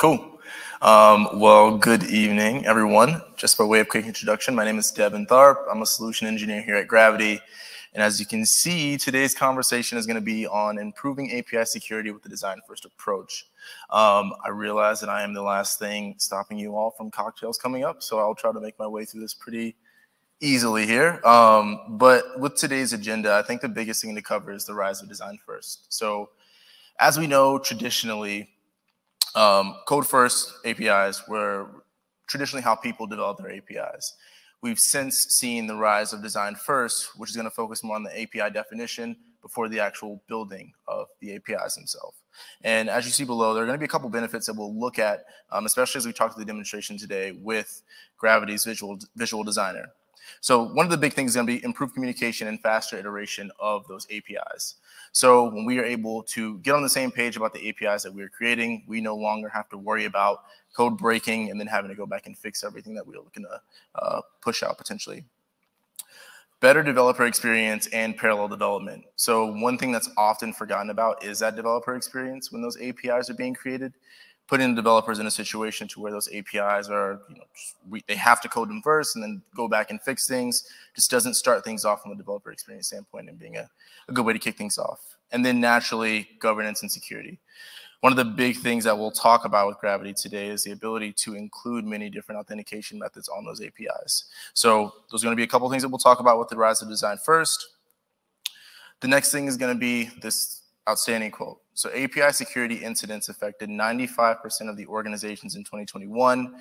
Cool. Well, good evening, everyone. Just by way of quick introduction, my name is Devion Tharpe. I'm a solution engineer here at Gravitee. And as you can see, today's conversation is going to be on improving API security with the design-first approach. I realize that I am the last thing stopping you all from cocktails coming up, so I'll try to make my way through this pretty easily here. But with today's agenda, I think the biggest thing to cover is the rise of design-first. So as we know, traditionally, code-first APIs were traditionally how people develop their APIs. We've since seen the rise of design-first, which is going to focus more on the API definition before the actual building of the APIs themselves. And as you see below, there are going to be a couple benefits that we'll look at, especially as we talk to the demonstration today with Gravity's visual designer. So one of the big things is going to be improved communication and faster iteration of those APIs. So when we are able to get on the same page about the APIs that we're creating, we no longer have to worry about code breaking and then having to go back and fix everything that we're looking to push out potentially. Better developer experience and parallel development. So one thing that's often forgotten about is that developer experience when those APIs are being created. Putting developers in a situation to where those APIs are, they have to code them first and then go back and fix things. Just doesn't start things off from a developer experience standpoint and being a good way to kick things off. And then naturally, governance and security. One of the big things that we'll talk about with Gravitee today is the ability to include many different authentication methods on those APIs. So those are going to be a couple of things that we'll talk about with the rise of design first. The next thing is going to be this outstanding quote. So API security incidents affected 95% of the organizations in 2021.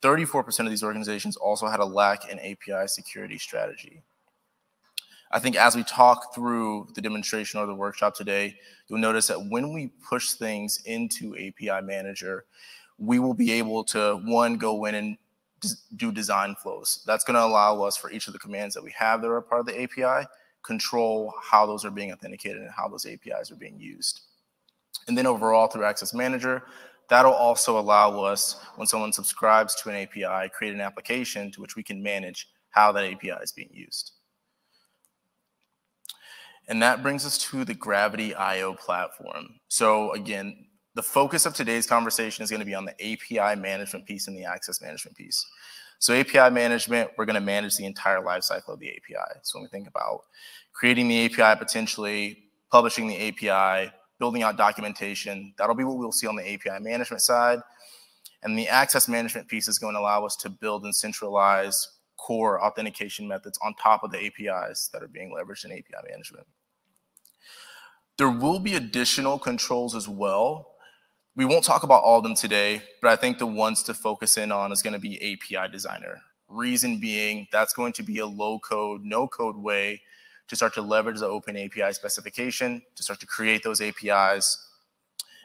34% of these organizations also had a lack in API security strategy. I think as we talk through the demonstration or the workshop today, you'll notice that when we push things into API Manager, we will be able to, one, go in and do design flows. That's going to allow us for each of the commands that we have that are part of the API, control how those are being authenticated and how those APIs are being used. And then overall through Access Manager, that'll also allow us, when someone subscribes to an API, create an application to which we can manage how that API is being used. And that brings us to the Gravitee IO platform. So again, the focus of today's conversation is going to be on the API management piece and the access management piece. So API management, we're going to manage the entire lifecycle of the API. So when we think about creating the API potentially, publishing the API, building out documentation, that'll be what we'll see on the API management side. And the access management piece is going to allow us to build and centralize core authentication methods on top of the APIs that are being leveraged in API management. There will be additional controls as well. We won't talk about all of them today, but I think the ones to focus in on is going to be API Designer. Reason being, that's going to be a low-code, no-code way to start to leverage the open API specification, to start to create those APIs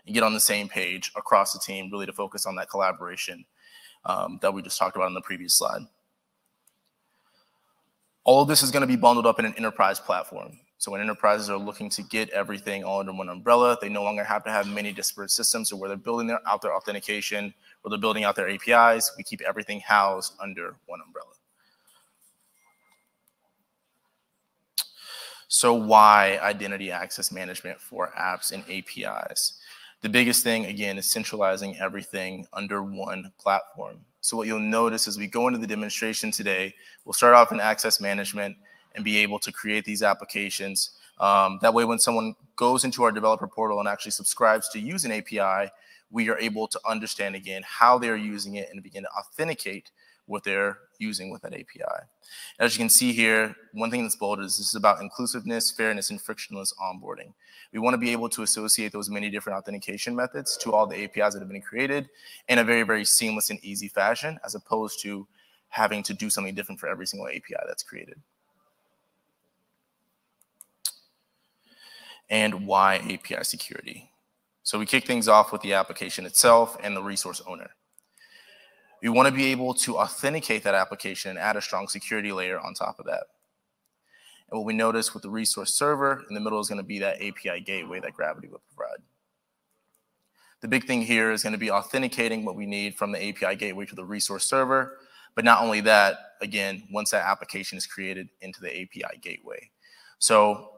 and get on the same page across the team, really to focus on that collaboration that we just talked about in the previous slide. All of this is going to be bundled up in an enterprise platform. So when enterprises are looking to get everything all under one umbrella, they no longer have to have many disparate systems or where they're building out their authentication, or they're building out their APIs. We keep everything housed under one umbrella. So why identity access management for apps and APIs? The biggest thing, again, is centralizing everything under one platform. So what you'll notice as we go into the demonstration today, we'll start off in access management and be able to create these applications. That way, when someone goes into our developer portal and actually subscribes to use an API, we are able to understand, again, how they're using it and begin to authenticate what they're using with that API. As you can see here, one thing that's bolded is this is about inclusiveness, fairness, and frictionless onboarding. We want to be able to associate those many different authentication methods to all the APIs that have been created in a very, very seamless and easy fashion, as opposed to having to do something different for every single API that's created. And why API security? So we kick things off with the application itself and the resource owner. We want to be able to authenticate that application and add a strong security layer on top of that. And what we notice with the resource server in the middle is going to be that API gateway that Gravitee will provide. The big thing here is going to be authenticating what we need from the API gateway to the resource server. But not only that, again, once that application is created into the API gateway. So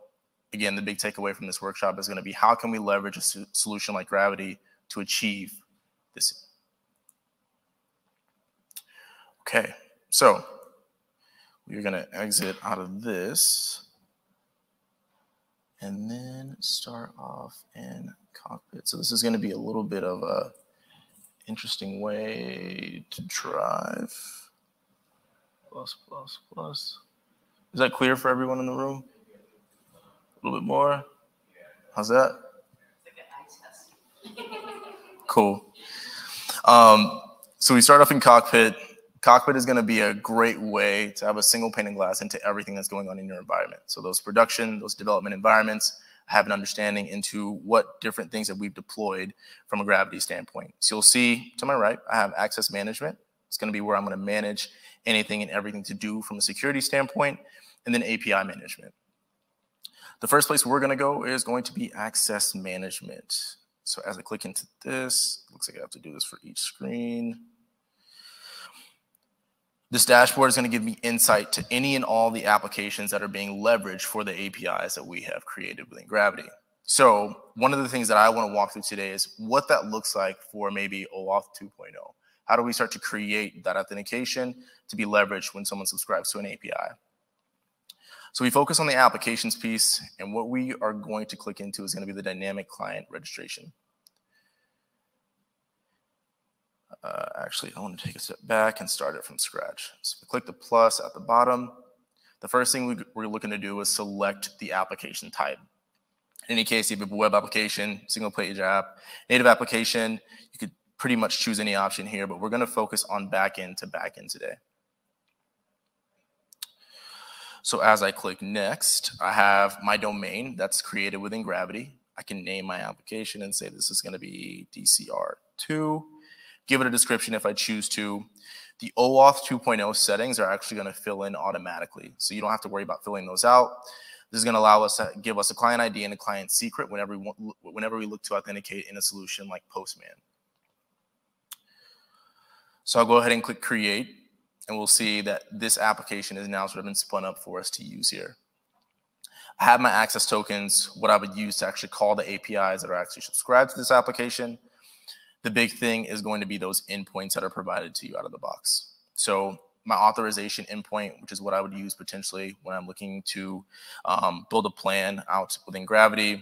again, the big takeaway from this workshop is going to be how can we leverage a solution like Gravitee to achieve this Okay, so we're going to exit out of this and then start off in Cockpit. So this is going to be a little bit of a interesting way to drive. Plus, plus, plus. Is that clear for everyone in the room? A little bit more? How's that? Cool. So we start off in Cockpit. Cockpit is going to be a great way to have a single pane of glass into everything that's going on in your environment. So those production, those development environments, have an understanding into what different things that we've deployed from a Gravitee standpoint. So you'll see to my right, I have access management. It's going to be where I'm going to manage anything and everything to do from a security standpoint, and then API management. The first place we're going to go is going to be access management. So as I click into this, looks like I have to do this for each screen. This dashboard is going to give me insight to any and all the applications that are being leveraged for the APIs that we have created within Gravitee. So one of the things that I want to walk through today is what that looks like for maybe Oauth 2.0. How do we start to create that authentication to be leveraged when someone subscribes to an API? So we focus on the applications piece, and what we are going to click into is going to be the dynamic client registration. Actually, I want to take a step back and start it from scratch. So if we click the plus at the bottom, the first thing we're looking to do is select the application type. In any case, if you have a web application, single page app, native application, you could pretty much choose any option here, but we're going to focus on backend to backend today. So as I click next, I have my domain that's created within Gravitee. I can name my application and say this is going to be DCR2. Give it a description if I choose to. The Oauth 2.0 settings are actually going to fill in automatically, so you don't have to worry about filling those out. This is going to allow us to give us a client ID and a client secret whenever we look to authenticate in a solution like Postman. So I'll go ahead and click create, and we'll see that this application is now sort of been spun up for us to use here. I have my access tokens, what I would use to actually call the APIs that are actually subscribed to this application. The big thing is going to be those endpoints that are provided to you out of the box. So my authorization endpoint, which is what I would use potentially when I'm looking to build a plan out within Gravitee.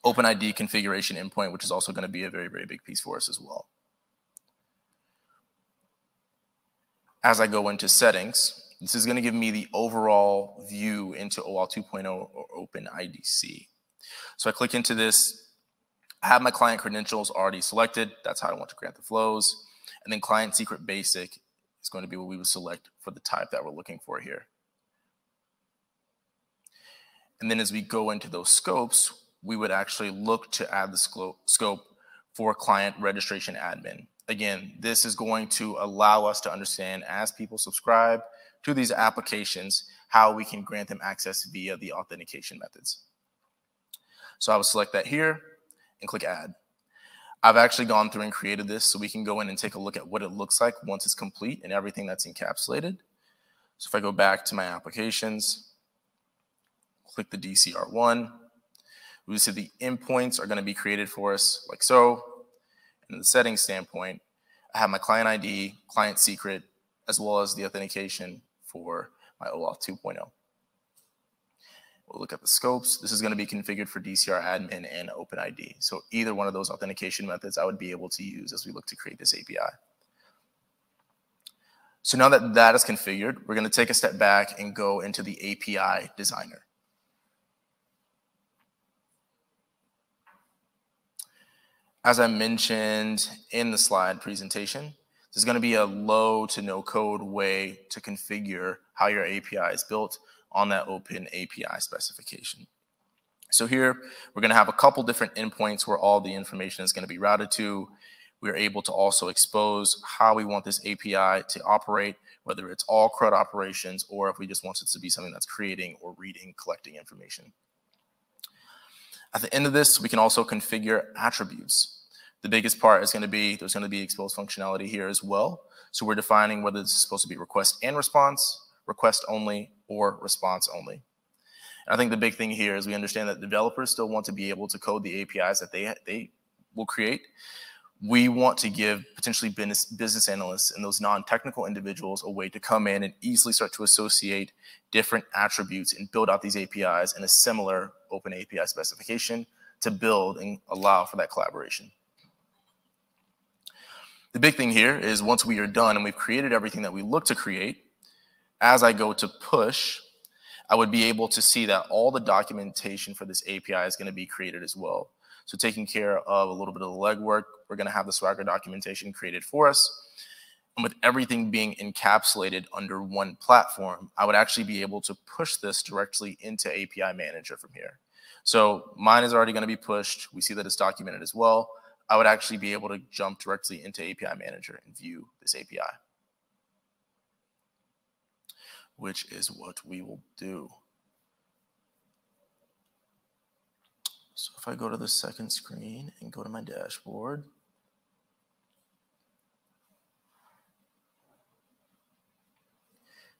OpenID configuration endpoint, which is also going to be a very, very big piece for us as well. As I go into settings, this is going to give me the overall view into Oauth 2.0 or OpenIDC. So I click into this. I have my client credentials already selected. That's how I want to grant the flows. And then client secret basic is going to be what we would select for the type that we're looking for here. And then as we go into those scopes, we would actually look to add the scope for client registration admin. Again, this is going to allow us to understand as people subscribe to these applications, how we can grant them access via the authentication methods. So I will select that here and click add. I've actually gone through and created this so we can go in and take a look at what it looks like once it's complete and everything that's encapsulated. So if I go back to my applications, click the DCR1, we see the endpoints are going to be created for us like so. And in the settings standpoint, I have my client ID, client secret, as well as the authentication for my Oauth 2.0. We'll look at the scopes. This is going to be configured for DCR admin and OpenID. So either one of those authentication methods I would be able to use as we look to create this API. So now that that is configured, we're going to take a step back and go into the API designer. As I mentioned in the slide presentation, this is going to be a low to no code way to configure how your API is built on that open API specification. So here, we're going to have a couple different endpoints where all the information is going to be routed to. We're able to also expose how we want this API to operate, whether it's all CRUD operations or if we just want it to be something that's creating or reading, collecting information. At the end of this, we can also configure attributes. The biggest part is going to be, there's going to be exposed functionality here as well. So we're defining whether this is supposed to be request and response, request only, or response only. And I think the big thing here is we understand that developers still want to be able to code the APIs that they will create. we want to give potentially business analysts and those non-technical individuals a way to come in and easily start to associate different attributes and build out these APIs in a similar open API specification to build and allow for that collaboration. The big thing here is once we are done and we've created everything that we look to create, as I go to push, I would be able to see that all the documentation for this API is going to be created as well. So taking care of a little bit of the legwork, we're going to have the Swagger documentation created for us. And with everything being encapsulated under one platform, I would actually be able to push this directly into API Manager from here. So mine is already going to be pushed. We see that it's documented as well. I would actually be able to jump directly into API Manager and view this API, which is what we will do. So if I go to the second screen and go to my dashboard,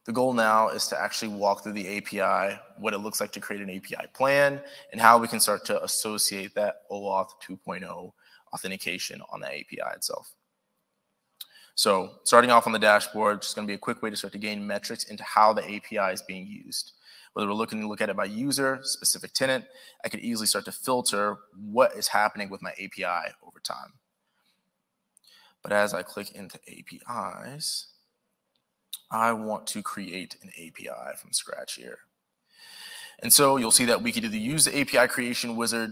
the goal now is to actually walk through the API, what it looks like to create an API plan, and how we can start to associate that OAuth 2.0 authentication on the API itself. So starting off on the dashboard, just going to be a quick way to start to gain metrics into how the API is being used. Whether we're looking to look at it by user, specific tenant, I could easily start to filter what is happening with my API over time. But as I click into APIs, I want to create an API from scratch here. And so you'll see that we could either use the API creation wizard.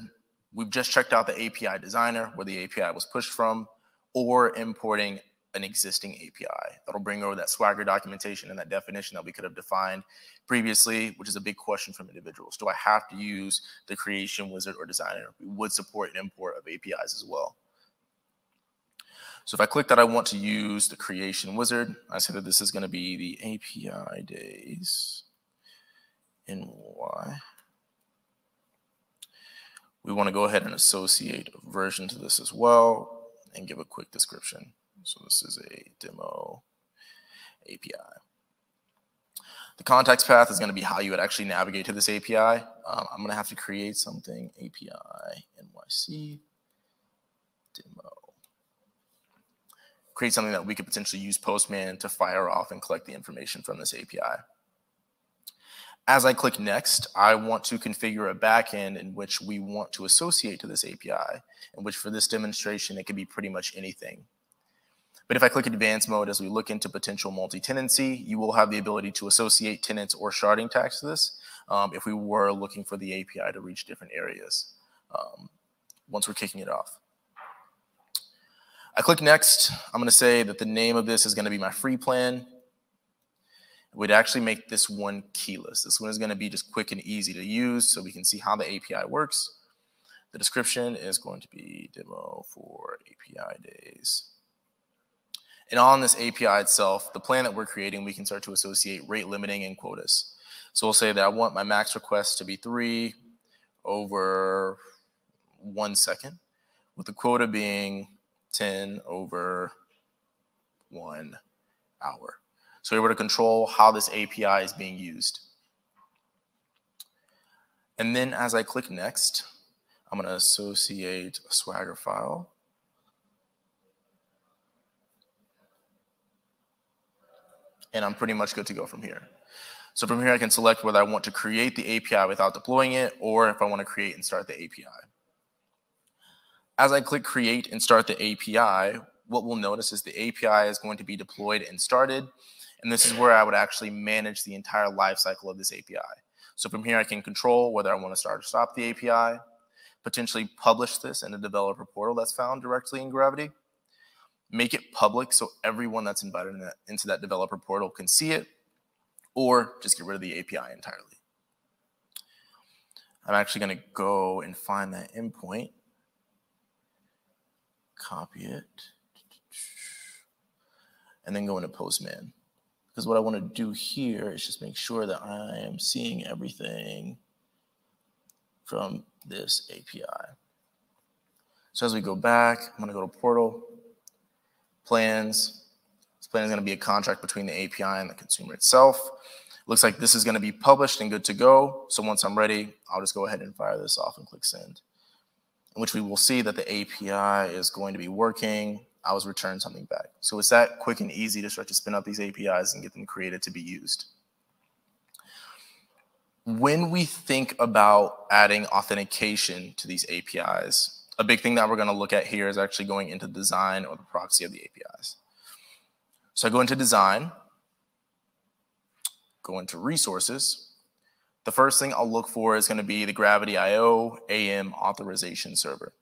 We've just checked out the API designer where the API was pushed from, or importing an existing API. That'll bring over that Swagger documentation and that definition that we could have defined previously, which is a big question from individuals. Do I have to use the creation wizard or designer? We would support an import of APIs as well. So if I click that I want to use the creation wizard, I say that this is going to be the API days NY. We want to go ahead and associate a version to this as well and give a quick description. So this is a demo API. The context path is going to be how you would actually navigate to this API. I'm going to have to create something API NYC demo. Create something that we could potentially use Postman to fire off and collect the information from this API. As I click next, I want to configure a backend in which we want to associate to this API, in which for this demonstration, it could be pretty much anything. But if I click advanced mode, as we look into potential multi-tenancy, you will have the ability to associate tenants or sharding tags to this if we were looking for the API to reach different areas once we're kicking it off. I click next. I'm going to say that the name of this is going to be my free plan. We'd actually make this one keyless. This one is going to be just quick and easy to use so we can see how the API works. The description is going to be demo for API days. And on this API itself, the plan that we're creating, we can start to associate rate limiting and quotas. So we'll say that I want my max request to be 3 over 1 second, with the quota being 10 over 1 hour. So we're able to control how this API is being used. And then as I click next, I'm going to associate a Swagger file. And I'm pretty much good to go from here. So from here, I can select whether I want to create the API without deploying it, or if I want to create and start the API. As I click create and start the API, what we'll notice is the API is going to be deployed and started. And this is where I would actually manage the entire lifecycle of this API. So from here, I can control whether I want to start or stop the API, potentially publish this in a developer portal that's found directly in Gravitee, make it public so everyone that's invited into that developer portal can see it, or just get rid of the API entirely. I'm actually going to go and find that endpoint, copy it, and then go into Postman. Because what I want to do here is just make sure that I am seeing everything from this API. So as we go back, I'm going to go to Portal, Plans. This plan is going to be a contract between the API and the consumer itself. Looks like this is going to be published and good to go. So once I'm ready, I'll just go ahead and fire this off and click Send. in which we will see that the API is going to be working. I was returned something back. So it's that quick and easy to start to spin up these APIs and get them created to be used. When we think about adding authentication to these APIs, a big thing that we're going to look at here is actually going into design or the proxy of the APIs. So I go into design, go into resources. The first thing I'll look for is going to be the Gravitee IO AM authorization server.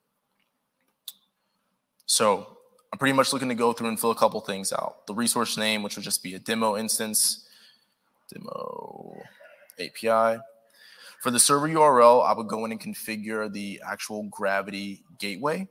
So I'm pretty much looking to go through and fill a couple things out. The resource name, which would just be a demo instance, demo API. For the server URL, I would go in and configure the actual Gravitee gateway.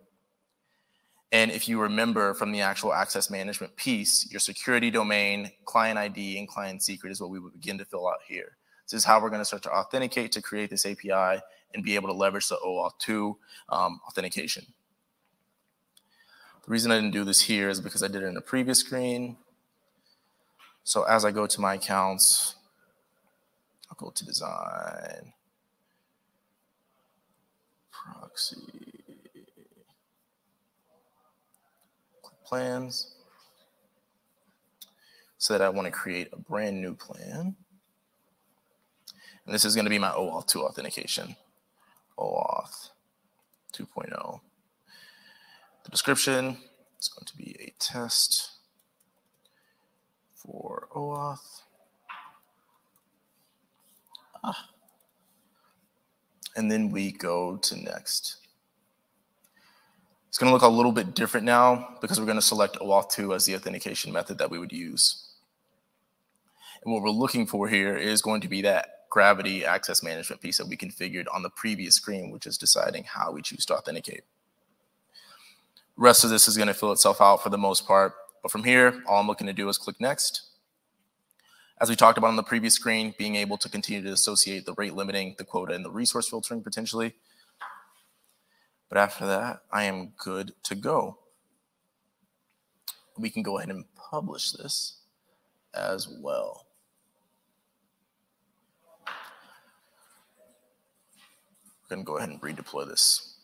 And if you remember from the actual access management piece, your security domain, client ID, and client secret is what we would begin to fill out here. This is how we're going to start to authenticate to create this API and be able to leverage the Oauth2 authentication. The reason I didn't do this here is because I did it in the previous screen. So as I go to my accounts, I'll go to design, proxy, click plans. So that I want to create a brand new plan. And this is going to be my Oauth2 authentication, Oauth 2.0. The description is going to be a test for Oauth. And then we go to next. It's going to look a little bit different now because we're going to select Oauth2 as the authentication method that we would use. And what we're looking for here is going to be that Gravitee access management piece that we configured on the previous screen, which is deciding how we choose to authenticate. The rest of this is going to fill itself out for the most part. But from here, all I'm looking to do is click next. As we talked about on the previous screen, being able to continue to associate the rate limiting, the quota, and the resource filtering potentially. But after that, I am good to go. We can go ahead and publish this as well. We're going to go ahead and redeploy this.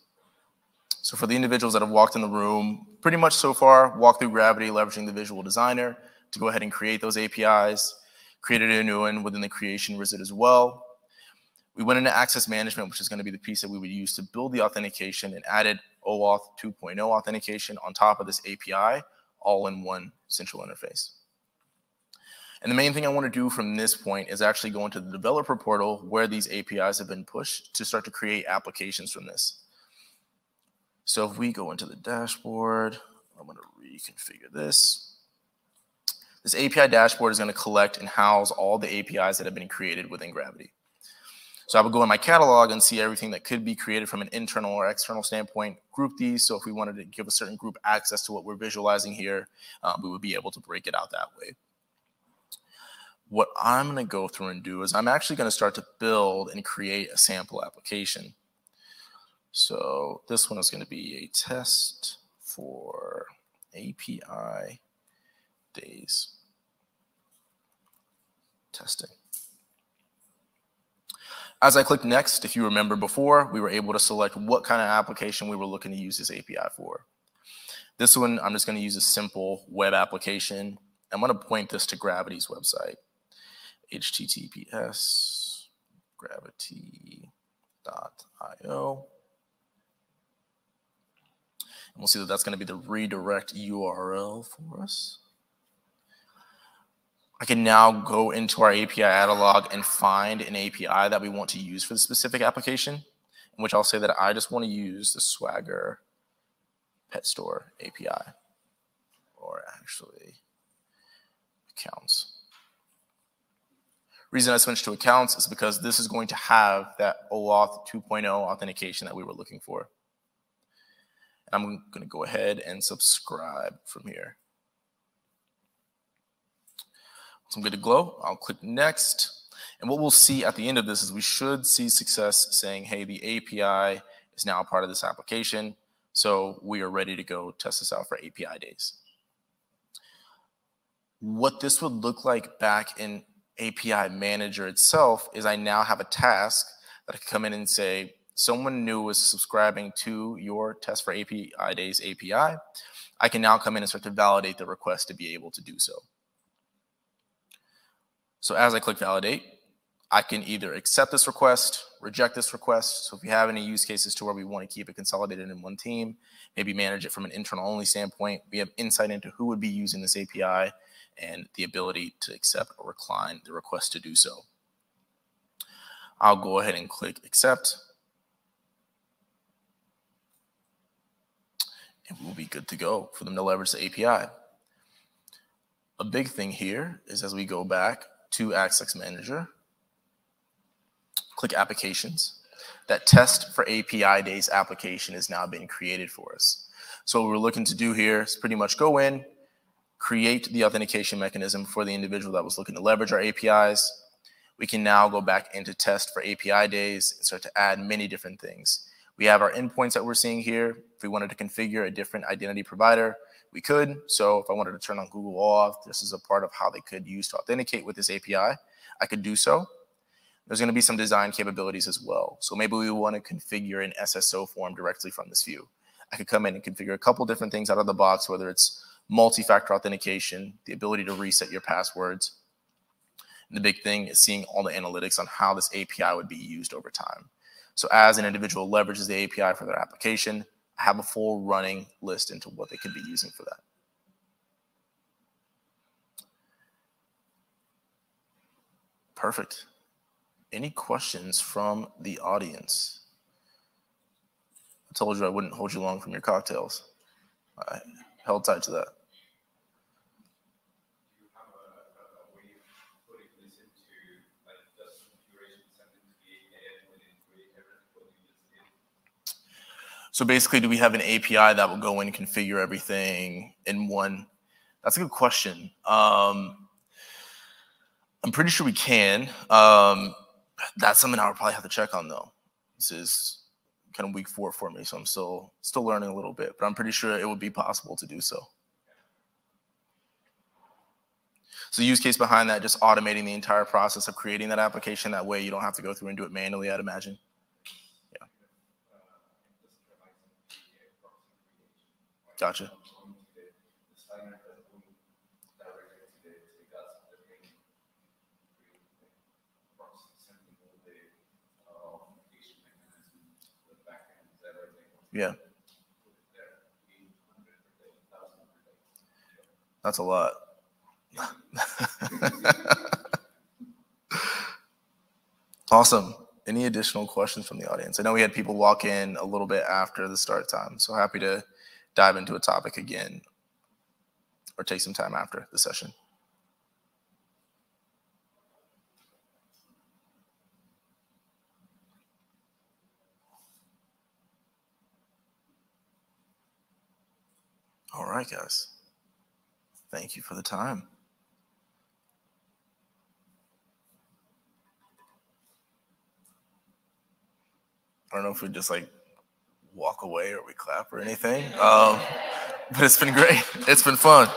So for the individuals that have walked in the room, pretty much so far, walked through Gravitee, leveraging the visual designer to go ahead and create those APIs, created a new one within the creation wizard as well. We went into access management, which is going to be the piece that we would use to build the authentication, and added Oauth 2.0 authentication on top of this API, all in one central interface. And the main thing I want to do from this point is actually go into the developer portal where these APIs have been pushed to start to create applications from this. So if we go into the dashboard, I'm going to reconfigure this. This API dashboard is going to collect and house all the APIs that have been created within Gravitee. So I would go in my catalog and see everything that could be created from an internal or external standpoint, group these. So if we wanted to give a certain group access to what we're visualizing here, we would be able to break it out that way. What I'm going to go through and do is I'm actually going to start to build and create a sample application. So this one is going to be a test for API days testing. As I click next, if you remember before, we were able to select what kind of application we were looking to use this API for. This one, I'm just going to use a simple web application. I'm going to point this to Gravitee's website. https gravitee.io. And we'll see that that's going to be the redirect URL for us. I can now go into our API catalog and find an API that we want to use for the specific application, in which I'll say that I just want to use the Swagger Pet Store API, or actually accounts. Reason I switched to accounts is because this is going to have that Oauth 2.0 authentication that we were looking for. And I'm going to go ahead and subscribe from here. So I'm good to go. I'll click next. And what we'll see at the end of this is we should see success saying, hey, the API is now a part of this application. So we are ready to go test this out for API days. What this would look like back in API Manager itself is I now have a task that I can come in and say, someone new was subscribing to your Test for API Days API, I can now come in and start to validate the request to be able to do so. So as I click validate, I can either accept this request, reject this request. So if we have any use cases to where we want to keep it consolidated in one team, maybe manage it from an internal only standpoint, we have insight into who would be using this API and the ability to accept or decline the request to do so. I'll go ahead and click accept. And we'll be good to go for them to leverage the API. A big thing here is as we go back to Access Manager, click Applications, that Test for API Days application is now being created for us. So what we're looking to do here is pretty much go in, create the authentication mechanism for the individual that was looking to leverage our APIs. We can now go back into Test for API Days and start to add many different things. We have our endpoints that we're seeing here. If we wanted to configure a different identity provider, we could. So if I wanted to turn on Google Auth, this is a part of how they could use to authenticate with this API, I could do so. There's going to be some design capabilities as well. So maybe we want to configure an SSO form directly from this view. I could come in and configure a couple different things out of the box, whether it's multi-factor authentication, the ability to reset your passwords. And the big thing is seeing all the analytics on how this API would be used over time. So as an individual leverages the API for their application, I have a full running list into what they could be using for that. Perfect. Any questions from the audience? I told you I wouldn't hold you long from your cocktails. I held tight to that. So basically, do we have an API that will go in and configure everything in one? That's a good question. I'm pretty sure we can. That's something I would probably have to check on, though. This is kind of week 4 for me, so I'm still learning a little bit, but I'm pretty sure it would be possible to do so. So the use case behind that, just automating the entire process of creating that application. That way you don't have to go through and do it manually, I'd imagine. Yeah. Gotcha. Yeah. That's a lot. Awesome. Any additional questions from the audience? I know we had people walk in a little bit after the start time, so happy to dive into a topic again or take some time after the session. All right, guys. Thank you for the time. I don't know if we just like walk away or we clap or anything, but it's been great. It's been fun.